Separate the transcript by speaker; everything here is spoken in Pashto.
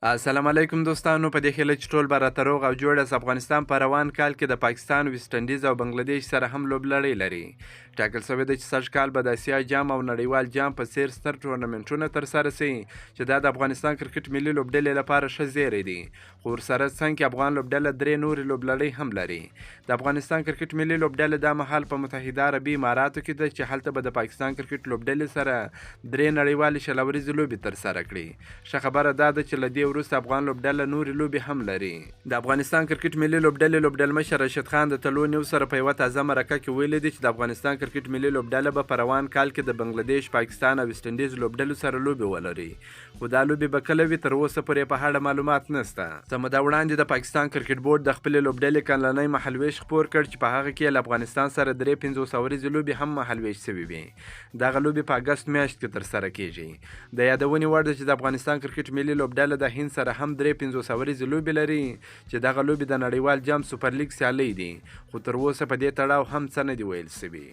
Speaker 1: السلام علیکم دوستانو، په دې هیله چې ټول به راته روغ او جوړ یاست. افغانستان په روان کال کې د پاکستان، ویسټ انډیز او بنګلادیش سره هم لوبلړۍ لري. ټاکل شوې ده چې سږ کال به د اسیا جام او نړیوال جام په څیر ستر ټورنمنټونه ترسره شي چې دا د افغانستان کرکټ ملي لوبډلې لپاره ښه زیری دی. خو ورسره څنګ افغان لوبډله درې نورې لوبلړۍ هم لري. د افغانستان کرکټ ملي لوبډله دا مهال په متحده عربي اماراتو کې ده چې هلته به د پاکستان کرکټ لوبډلې سره درې نړیوالې شلوريزې لوبې ترسره کړي. ښه خبره دا ده چې له دې وروسته افغان لوبډله نورې لوبې هم لري. د افغانستان کرکټ ملي لوبډلې لوبډلمشر راشد خان د تلو نیوز سره په یوه تازه مرکه کې ویلي دي چې د افغانستان کرکټ ملي لوبډله به په روان کال کې د بنګلادیش، پاکستان او ویسټ انډیز لوبډلو سره لوبې ولري. خو دا لوبې به کله وي تر اوسه پورې په اړه معلومات نشته. څه موده وړاندې د پاکستان کرکټ بورډ د خپلې لوبډلې کلنی مهالویش خپور کړ چې په هغه کې له افغانستان سره درې 500 ورځې لوبې هم مهالویش شوې وي. دغه لوبې په اګست میاشت کې ترسره کیږي. د یادونې وړ ده چې د افغانستان کرکټ ملي لوبډله د هند سره هم درې 500 ورځې لوبې لري چې دغه لوبې د نړیوال جام سوپر لیګ سیالۍ دي. خو تر اوسه په دې تړاو هم څه نه دي ویل شوي.